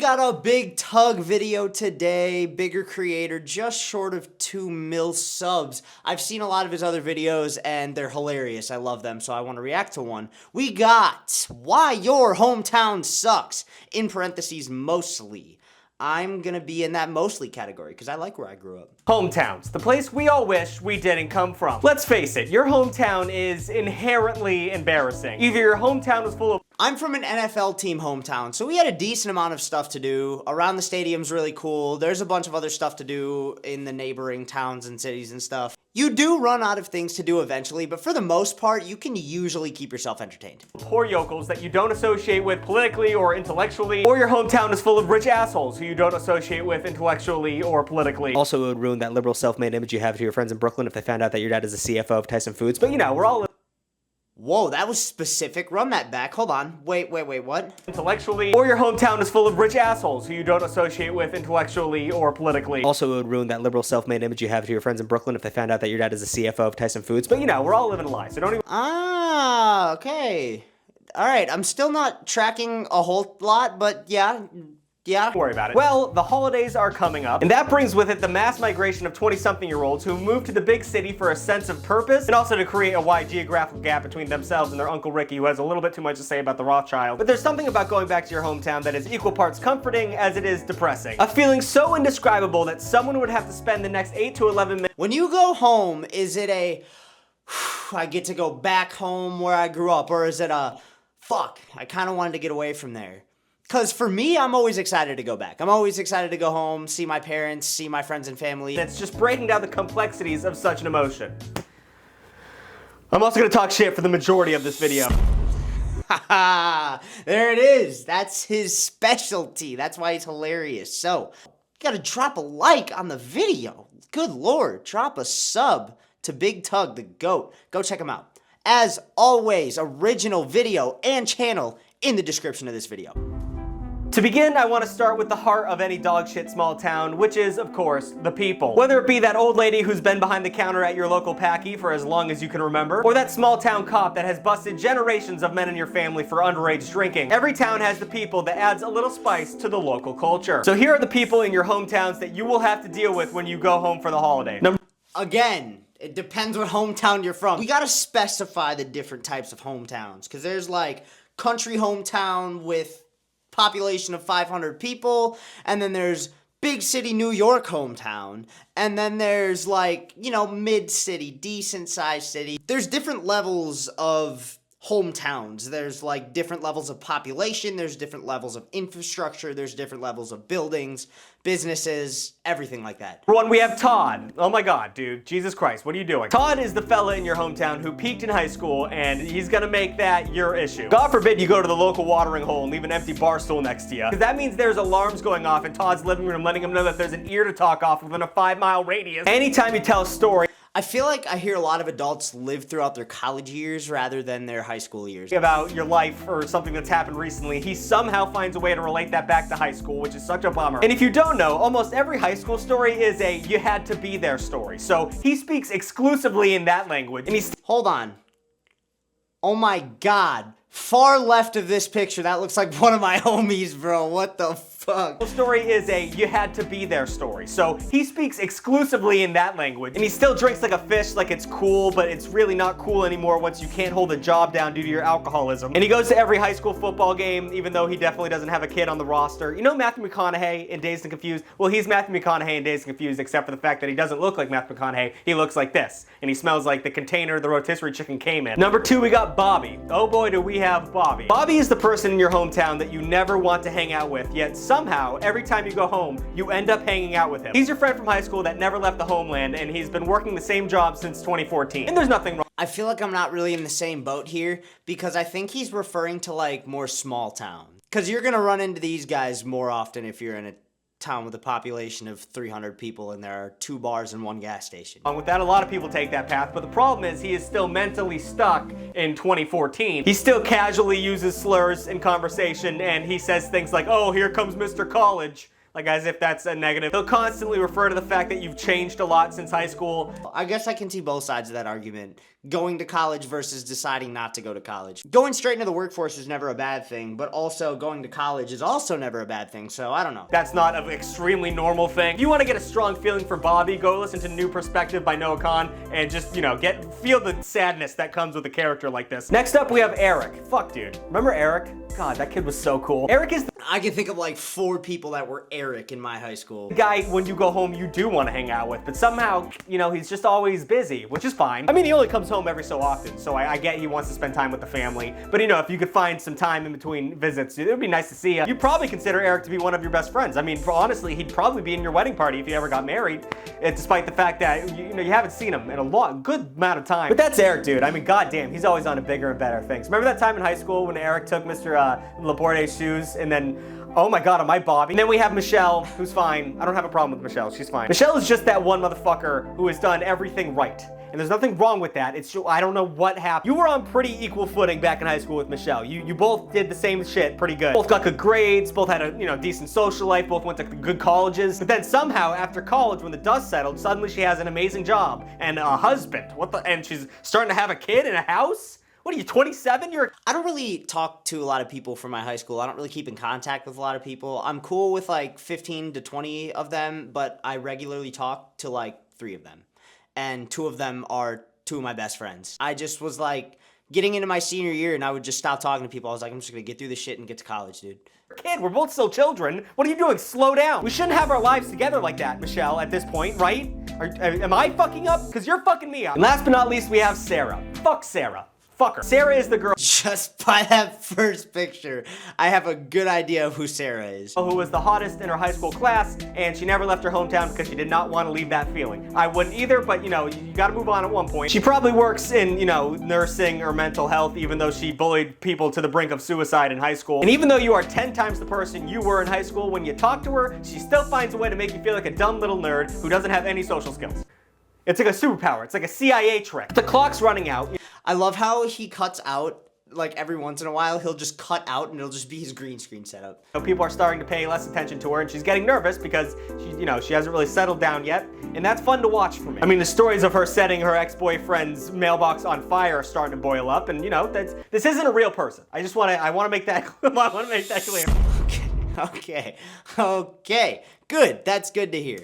got a big tug video today, bigger creator, just short of 2 mil subs. I've seen a lot of his other videos and they're hilarious. I love them, so I want to react to one. We got Why Your Hometown Sucks, in parentheses, mostly. I'm gonna be in that mostly category because I like where I grew up. Hometowns, the place we all wish we didn't come from. Let's face it, your hometown is inherently embarrassing. Either your hometown was full of I'm from an NFL team hometown, so we had a decent amount of stuff to do. Around the stadium's really cool. There's a bunch of other stuff to do in the neighboring towns and cities and stuff. You do run out of things to do eventually, but for the most part, you can usually keep yourself entertained. poor yokels that you don't associate with politically or intellectually, or your hometown is full of rich assholes who you don't associate with intellectually or politically. Also, it would ruin that liberal self-made image you have to your friends in Brooklyn if they found out that your dad is the CFO of Tyson Foods, but you know, we're all Whoa, that was specific. Run that back. Hold on. Wait, what? intellectually, or your hometown is full of rich assholes who you don't associate with intellectually or politically. Also, it would ruin that liberal self-made image you have to your friends in Brooklyn if they found out that your dad is the CFO of Tyson Foods, but you know, we're all living a lie, so don't even— Ah, okay. All right, I'm still not tracking a whole lot, but yeah. Don't worry about it. Well, the holidays are coming up, and that brings with it the mass migration of 20-something-year-olds who move to the big city for a sense of purpose, and also to create a wide geographical gap between themselves and their Uncle Ricky, who has a little bit too much to say about the Rothschild. But there's something about going back to your hometown that is equal parts comforting as it is depressing. A feeling so indescribable that someone would have to spend the next 8 to 11 minutes— When you go home, is it a, I get to go back home where I grew up, or is it a, fuck, I kind of wanted to get away from there? Because for me, I'm always excited to go back. I'm always excited to go home, see my parents, see my friends and family. That's just breaking down the complexities of such an emotion. I'm also gonna talk shit for the majority of this video. Haha, there it is. That's his specialty. That's why he's hilarious. So, you gotta drop a like on the video. Good lord, drop a sub to Big Tug, the GOAT. Go check him out. As always, original video and channel in the description of this video. To begin, I want to start with the heart of any dogshit small town, which is, of course, the people. Whether it be that old lady who's been behind the counter at your local Packy for as long as you can remember, or that small town cop that has busted generations of men in your family for underage drinking, every town has the people that adds a little spice to the local culture. So here are the people in your hometowns that you will have to deal with when you go home for the holiday. Again, it depends what hometown you're from. We gotta specify the different types of hometowns, because there's like country hometown with population of 500 people, and then there's big city New York hometown, and then there's like, you know, mid-city, decent-sized city. There's different levels of hometowns. There's like different levels of population, there's different levels of infrastructure, there's different levels of buildings, businesses, everything like that. For one, we have Todd. Oh my god, dude. Jesus Christ, what are you doing? Todd is the fella in your hometown who peaked in high school, and he's gonna make that your issue. God forbid you go to the local watering hole and leave an empty bar stool next to you, because that means there's alarms going off in Todd's living room letting him know that there's an ear to talk off within a 5-mile radius. Anytime you tell a story I feel like I hear a lot of adults live throughout their college years rather than their high school years. About your life or something that's happened recently, he somehow finds a way to relate that back to high school, which is such a bummer. And if you don't know, almost every high school story is a you had to be there story. So he speaks exclusively in that language, and he's— Hold on. Oh my god. Far left of this picture, that looks like one of my homies, bro. What the fuck? The story is a you had to be there story. So he speaks exclusively in that language, and he still drinks like a fish like it's cool, but it's really not cool anymore once you can't hold a job down due to your alcoholism. And he goes to every high school football game, even though he definitely doesn't have a kid on the roster. You know Matthew McConaughey in Dazed and Confused? Well, he's Matthew McConaughey in Dazed and Confused, except for the fact that he doesn't look like Matthew McConaughey. He looks like this, and he smells like the container the rotisserie chicken came in. Number 2, we got Bobby. Oh boy, do we have Bobby. Bobby is the person in your hometown that you never want to hang out with, yet somehow, every time you go home, you end up hanging out with him. He's your friend from high school that never left the homeland, and he's been working the same job since 2014. And there's nothing wrong. I feel like I'm not really in the same boat here, because I think he's referring to like more small town. Because you're gonna run into these guys more often if you're in a town with a population of 300 people and there are 2 bars and 1 gas station. With that, a lot of people take that path, but the problem is he is still mentally stuck in 2014. He still casually uses slurs in conversation, and he says things like, oh, here comes Mr. College, like as if that's a negative. He'll constantly refer to the fact that you've changed a lot since high school. I guess I can see both sides of that argument. Going to college versus deciding not to go to college. Going straight into the workforce is never a bad thing, but also going to college is also never a bad thing, so I don't know. That's not an extremely normal thing. If you want to get a strong feeling for Bobby, go listen to New Perspective by Noah Khan and just, you know, feel the sadness that comes with a character like this. Next up, we have Eric. Fuck, dude. Remember Eric? God, that kid was so cool. Eric is the I can think of like 4 people that were Eric in my high school. guy when you go home you do want to hang out with, but somehow, you know, he's just always busy, which is fine. I mean, he only comes home every so often, so I get he wants to spend time with the family, but you know, if you could find some time in between visits, it would be nice to see you. You'd probably consider Eric to be one of your best friends. I mean, honestly, he'd probably be in your wedding party if you ever got married, despite the fact that, you know, you haven't seen him in a good amount of time. But that's Eric, dude. I mean, goddamn, he's always on to bigger and better things. Remember that time in high school when Eric took Mr. Laborde's shoes and then, oh my god, am I Bobby? And then we have Michelle, who's fine. I don't have a problem with Michelle, she's fine. Michelle is just that one motherfucker who has done everything right. And there's nothing wrong with that. It's just, I don't know what happened. You were on pretty equal footing back in high school with Michelle. You both did the same shit pretty good. Both got good grades, both had a, you know, decent social life, both went to good colleges. But then somehow after college, when the dust settled, suddenly she has an amazing job and a husband. And she's starting to have a kid in a house? What are you, 27? I don't really talk to a lot of people from my high school. I don't really keep in contact with a lot of people. I'm cool with like 15 to 20 of them, but I regularly talk to like 3 of them. And 2 of them are 2 of my best friends. I just was like getting into my senior year and I would just stop talking to people. I was like, I'm just gonna get through this shit and get to college, dude. Kid, we're both still children. What are you doing? Slow down. We shouldn't have our lives together like that, Michelle, at this point, right? Am I fucking up? Because you're fucking me up. And last but not least, we have Sarah. Fuck Sarah. Fuck her. Sarah is the girl Just by that first picture, I have a good idea of who Sarah is. who was the hottest in her high school class, and she never left her hometown because she did not want to leave that feeling. I wouldn't either, but you know, you gotta move on at one point. She probably works in, you know, nursing or mental health, even though she bullied people to the brink of suicide in high school. And even though you are 10 times the person you were in high school, when you talk to her, she still finds a way to make you feel like a dumb little nerd who doesn't have any social skills. It's like a superpower. It's like a CIA trick. The clock's running out. I love how he cuts out, like every once in a while, he'll just cut out and it'll just be his green screen setup. People are starting to pay less attention to her and she's getting nervous because she hasn't really settled down yet. And that's fun to watch for me. I mean, the stories of her setting her ex-boyfriend's mailbox on fire are starting to boil up, and you know, this isn't a real person. I want to make that clear. Okay. Good. That's good to hear.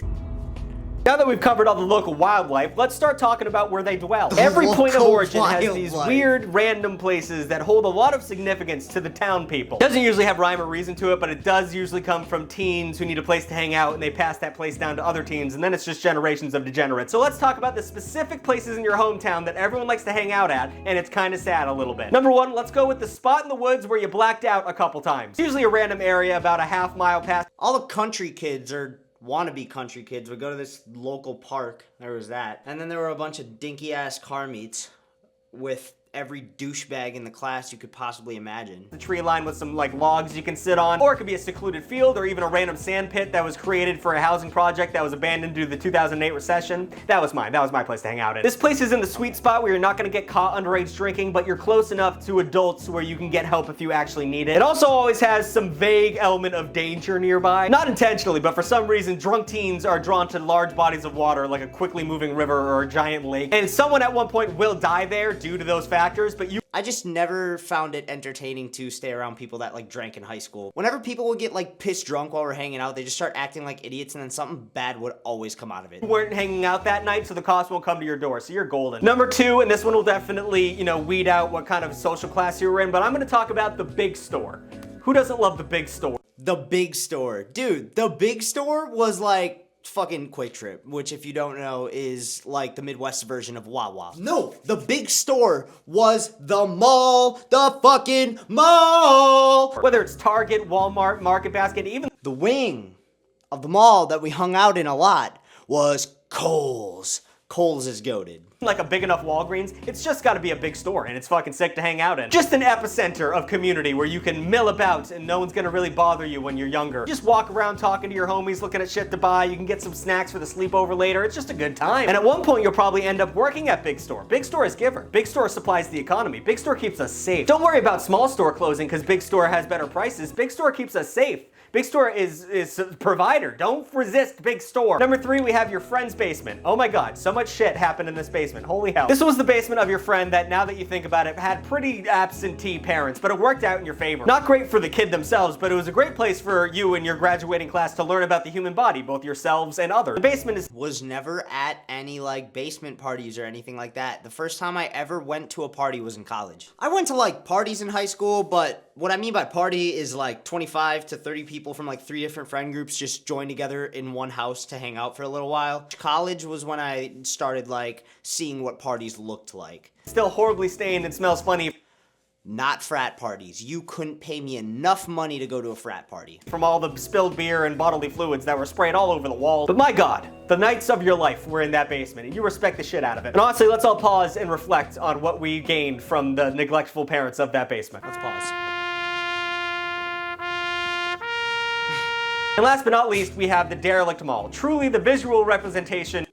Now that we've covered all the local wildlife, let's start talking about where they dwell. Every point of origin has these weird, random places that hold a lot of significance to the town people. It doesn't usually have rhyme or reason to it, but it does usually come from teens who need a place to hang out and they pass that place down to other teens, and then it's just generations of degenerates. So let's talk about the specific places in your hometown that everyone likes to hang out at, and it's kind of sad a little bit. Number 1, let's go with the spot in the woods where you blacked out a couple times. It's usually a random area about a half-mile past. All the country kids or wannabe country kids would go to this local park. There was that. And then there were a bunch of dinky ass car meets with every douchebag in the class you could possibly imagine. The tree line with some like logs you can sit on, or it could be a secluded field or even a random sand pit that was created for a housing project that was abandoned due to the 2008 recession. That was mine. That was my place to hang out in. This place is in the sweet spot where you're not gonna get caught underage drinking, but you're close enough to adults where you can get help if you actually need it. It also always has some vague element of danger nearby. Not intentionally, but for some reason, drunk teens are drawn to large bodies of water like a quickly moving river or a giant lake. And someone at one point will die there due to those factors, but I just never found it entertaining to stay around people that like drank in high school. Whenever people would get like pissed drunk while we're hanging out, they just start acting like idiots and then something bad would always come out of it. You weren't hanging out that night, so the cops won't come to your door, so you're golden. Number 2, and this one will definitely, you know, weed out what kind of social class you were in, but I'm gonna talk about the big store. Who doesn't love the big store? The big store. Dude, the big store was like fucking Quick Trip, which if you don't know is like the Midwest version of Wawa. No, the big store was the mall, the fucking mall. Whether it's Target, Walmart, Market Basket, even the wing of the mall that we hung out in a lot was Kohl's. Kohl's is goated. Like a big enough Walgreens, it's just gotta be a big store and it's fucking sick to hang out in. Just an epicenter of community where you can mill about and no one's gonna really bother you when you're younger. Just walk around talking to your homies, looking at shit to buy. You can get some snacks for the sleepover later. It's just a good time. And at one point, you'll probably end up working at Big Store. Big Store is giver. Big Store supplies the economy. Big Store keeps us safe. Don't worry about small store closing because Big Store has better prices. Big Store keeps us safe. Big store is a provider. Don't resist big store. Number 3, we have your friend's basement. Oh my god, so much shit happened in this basement. Holy hell. This was the basement of your friend that, now that you think about it, had pretty absentee parents, but it worked out in your favor. Not great for the kid themselves, but it was a great place for you and your graduating class to learn about the human body, both yourselves and others. The basement was never at any like basement parties or anything like that. The first time I ever went to a party was in college. I went to like parties in high school, but what I mean by party is like 25 to 30 people from like 3 different friend groups just joined together in one house to hang out for a little while. College was when I started like seeing what parties looked like. still horribly stained and smells funny. Not frat parties. You couldn't pay me enough money to go to a frat party. From all the spilled beer and bodily fluids that were sprayed all over the walls. But my god, the nights of your life were in that basement, and you respect the shit out of it. And honestly, let's all pause and reflect on what we gained from the neglectful parents of that basement. Let's pause. And last but not least, we have the derelict mall. Truly the visual representation.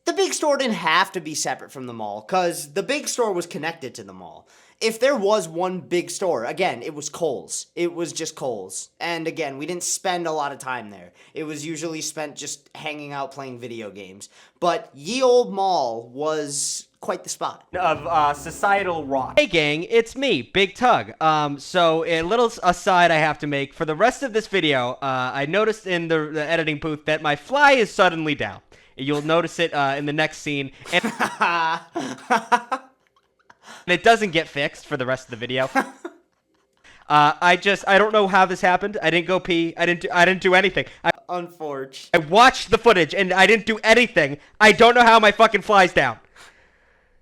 The big store didn't have to be separate from the mall, because the big store was connected to the mall. If there was one big store, again, it was Kohl's. It was just Kohl's. And again, we didn't spend a lot of time there. It was usually spent just hanging out playing video games. But Ye Olde Mall was quite the spot. Of societal rot. Hey gang, it's me, Big Tug. So a little aside I have to make. For the rest of this video, I noticed in the editing booth that my fly is suddenly down. You'll notice it in the next scene. And and it doesn't get fixed for the rest of the video. I don't know how this happened. I didn't go pee. I didn't do anything. Unforged. I watched the footage and I didn't do anything. I don't know how my fucking fly's down.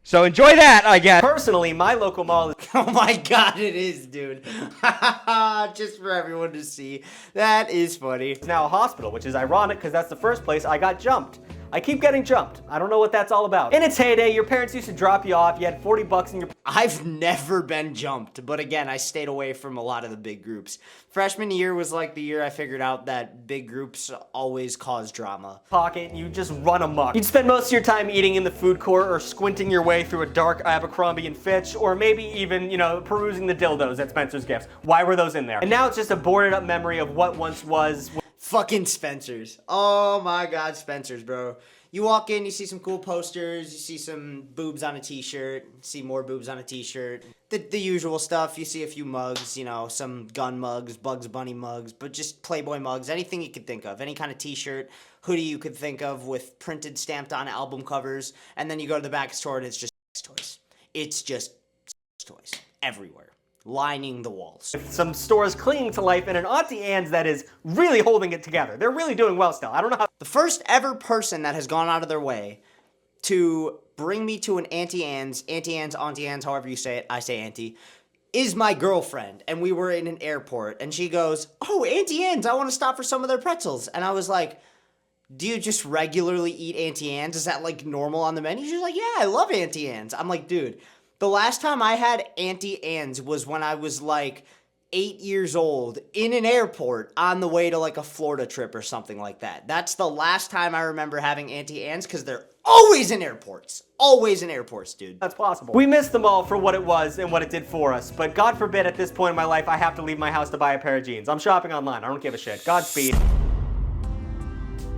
So enjoy that, I guess. Personally, my local mall is Oh my god, it is, dude. Just for everyone to see. That is funny. now a hospital, which is ironic because that's the first place I got jumped. I keep getting jumped. I don't know what that's all about. In its heyday, your parents used to drop you off. You had 40 bucks in your I've never been jumped, but again, I stayed away from a lot of the big groups. Freshman year was like the year I figured out that big groups always cause drama. pocket. You just run amok. You'd spend most of your time eating in the food court or squinting your way through a dark Abercrombie and Fitch, or maybe even, perusing the dildos at Spencer's Gifts. Why were those in there? And now it's just a boarded up memory of what once was. Fucking Spencer's. Oh my god, Spencer's, bro. You walk in, you see some cool posters, you see some boobs on a t-shirt, see more boobs on a t-shirt. The usual stuff. You see a few mugs, some gun mugs, Bugs Bunny mugs, but just Playboy mugs, anything you could think of. Any kind of t-shirt, hoodie you could think of with printed, stamped on album covers. And then you go to the back store and it's just sex toys. It's just sex toys everywhere, lining the walls. Some stores clinging to life and an Auntie Anne's that is really holding it together. They're really doing well still. I don't know how. The first ever person that has gone out of their way to bring me to an Auntie Anne's, however you say it, I say Auntie, is my girlfriend. And we were in an airport and she goes, "Oh, Auntie Anne's, I want to stop for some of their pretzels." And I was like, "Do you just regularly eat Auntie Anne's? Is that like normal on the menu?" She's like, "Yeah, I love Auntie Anne's." I'm like, dude, the last time I had Auntie Anne's was when I was like 8 years old in an airport on the way to like a Florida trip or something like that. That's the last time I remember having Auntie Anne's, because they're always in airports. Always in airports, dude. That's possible. We miss the mall for what it was and what it did for us, but God forbid at this point in my life I have to leave my house to buy a pair of jeans. I'm shopping online. I don't give a shit. Godspeed.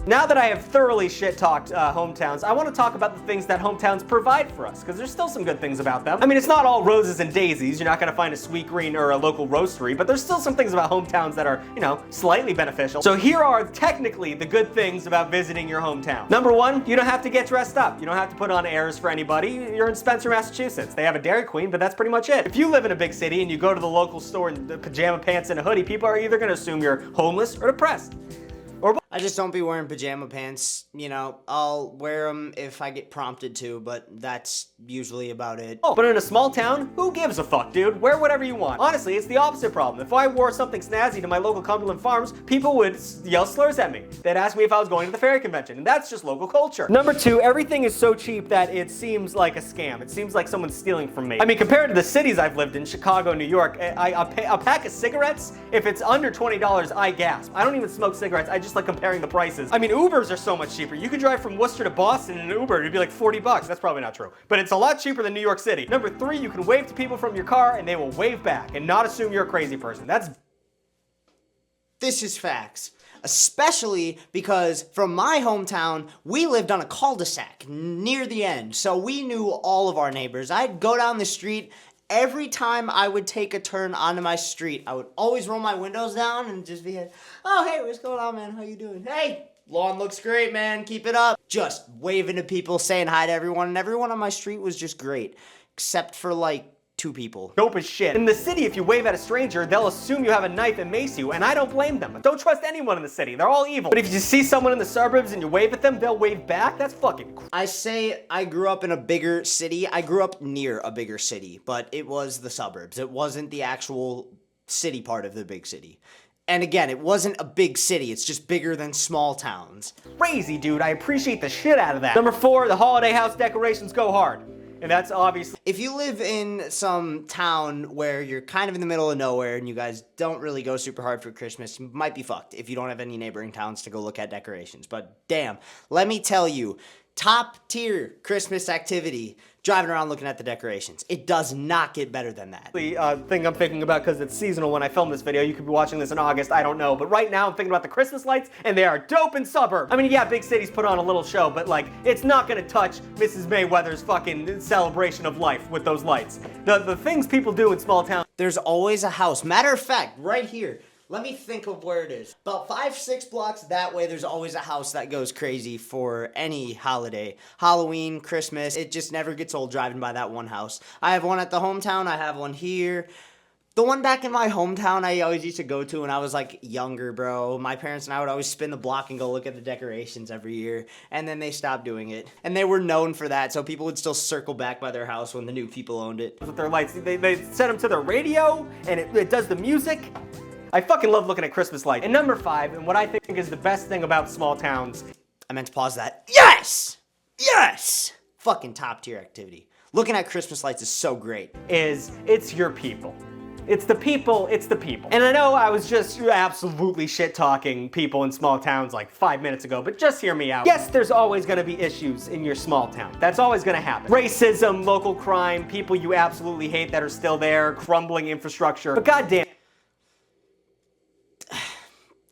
Now that I have thoroughly shit-talked hometowns, I want to talk about the things that hometowns provide for us, because there's still some good things about them. I mean, it's not all roses and daisies. You're not going to find a Sweet Green or a local roastery, but there's still some things about hometowns that are, slightly beneficial. So here are technically the good things about visiting your hometown. Number 1, you don't have to get dressed up. You don't have to put on airs for anybody. You're in Spencer, Massachusetts. They have a Dairy Queen, but that's pretty much it. If you live in a big city and you go to the local store in pajama pants and a hoodie, people are either going to assume you're homeless or depressed. I just don't be wearing pajama pants. I'll wear them if I get prompted to, but that's usually about it. Oh, but in a small town, who gives a fuck, dude? Wear whatever you want. Honestly, it's the opposite problem. If I wore something snazzy to my local Cumberland Farms, people would yell slurs at me. They'd ask me if I was going to the fairy convention, and that's just local culture. Number 2, everything is so cheap that it seems like a scam. It seems like someone's stealing from me. I mean, compared to the cities I've lived in, Chicago, New York, a pack of cigarettes, if it's under $20, I gasp. I don't even smoke cigarettes. I just like comparing the prices. I mean, Ubers are so much cheaper. You could drive from Worcester to Boston in an Uber. It'd be like 40 bucks. That's probably not true, but it's a lot cheaper than New York City. Number 3, you can wave to people from your car and they will wave back and not assume you're a crazy person. That's This is facts. Especially because from my hometown, we lived on a cul-de-sac near the end. So we knew all of our neighbors. I'd go down the street. Every time I would take a turn onto my street, I would always roll my windows down and just be like, oh, hey, what's going on, man? How you doing? Hey, lawn looks great, man. Keep it up. Just waving to people, saying hi to everyone. And everyone on my street was just great. Except for like 2 people. Dope as shit. In the city, if you wave at a stranger, they'll assume you have a knife and mace you, and I don't blame them. Don't trust anyone in the city. They're all evil. But if you see someone in the suburbs and you wave at them, they'll wave back. That's fucking crazy. I say I grew up in a bigger city. I grew up near a bigger city, but it was the suburbs. It wasn't the actual city part of the big city. And again, it wasn't a big city. It's just bigger than small towns. Crazy, dude. I appreciate the shit out of that. Number 4, the holiday house decorations go hard. And that's obviously... If you live in some town where you're kind of in the middle of nowhere and you guys don't really go super hard for Christmas, you might be fucked if you don't have any neighboring towns to go look at decorations. But damn, let me tell you, top tier Christmas activity, driving around looking at the decorations. It does not get better than that. The thing I'm thinking about, because it's seasonal when I film this video, you could be watching this in August, I don't know, but right now I'm thinking about the Christmas lights, and they are dope in suburbs. I mean, yeah, big cities put on a little show, but like, it's not gonna touch Mrs. Mayweather's fucking celebration of life with those lights. The things people do in small towns. There's always a house. Matter of fact, right here, let me think of where it is. About 5-6 blocks that way, there's always a house that goes crazy for any holiday. Halloween, Christmas, it just never gets old driving by that one house. I have one at the hometown, I have one here. The one back in my hometown I always used to go to when I was like younger, bro. My parents and I would always spin the block and go look at the decorations every year. And then they stopped doing it. And they were known for that, so people would still circle back by their house when the new people owned it. With their lights, they set them to their radio, and it does the music. I fucking love looking at Christmas lights. And number 5, and what I think is the best thing about small towns. I meant to pause that. Yes! Yes! Fucking top tier activity. Looking at Christmas lights is so great. It's your people. It's the people, it's the people. And I know I was just absolutely shit-talking people in small towns like 5 minutes ago, but just hear me out. Yes, there's always gonna be issues in your small town. That's always gonna happen. Racism, local crime, people you absolutely hate that are still there, crumbling infrastructure. But goddamn.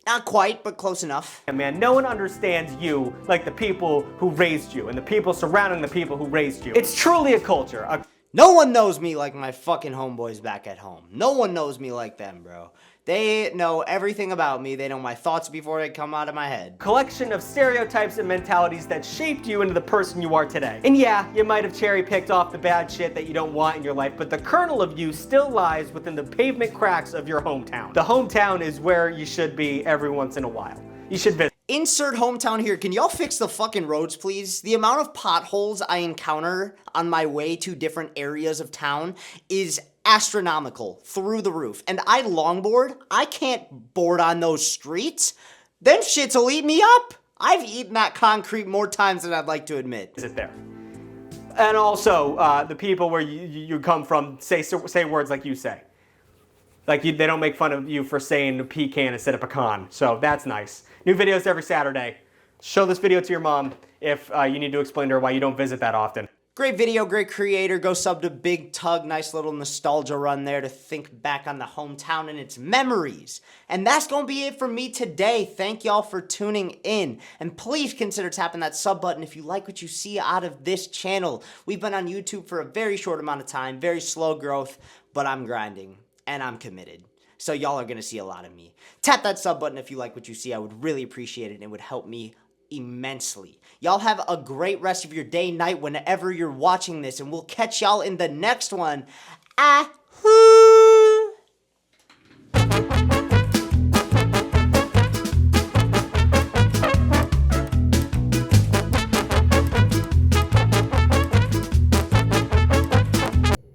Not quite, but close enough. Man, no one understands you like the people who raised you and the people surrounding the people who raised you. It's truly a culture. No one knows me like my fucking homeboys back at home. No one knows me like them, bro. They know everything about me. They know my thoughts before they come out of my head. Collection of stereotypes and mentalities that shaped you into the person you are today. And yeah, you might have cherry-picked off the bad shit that you don't want in your life, but the kernel of you still lies within the pavement cracks of your hometown. The hometown is where you should be every once in a while. You should visit. Insert hometown here. Can y'all fix the fucking roads, please? The amount of potholes I encounter on my way to different areas of town is astronomical, through the roof. And I longboard. I can't board on those streets. Them shits will eat me up. I've eaten that concrete more times than I'd like to admit. Is it there? And also, the people where you come from say words like you say. Like, they don't make fun of you for saying pecan instead of pecan. So that's nice. New videos every Saturday. Show this video to your mom if you need to explain to her why you don't visit that often. Great video, great creator. Go sub to Big Tug. Nice little nostalgia run there to think back on the hometown and its memories. And that's going to be it for me today. Thank y'all for tuning in. And please consider tapping that sub button if you like what you see out of this channel. We've been on YouTube for a very short amount of time. Very slow growth, but I'm grinding. And I'm committed. So y'all are going to see a lot of me. Tap that sub button if you like what you see. I would really appreciate it and it would help me immensely. Y'all have a great rest of your day, night, whenever you're watching this. And we'll catch y'all in the next one. Ahoo!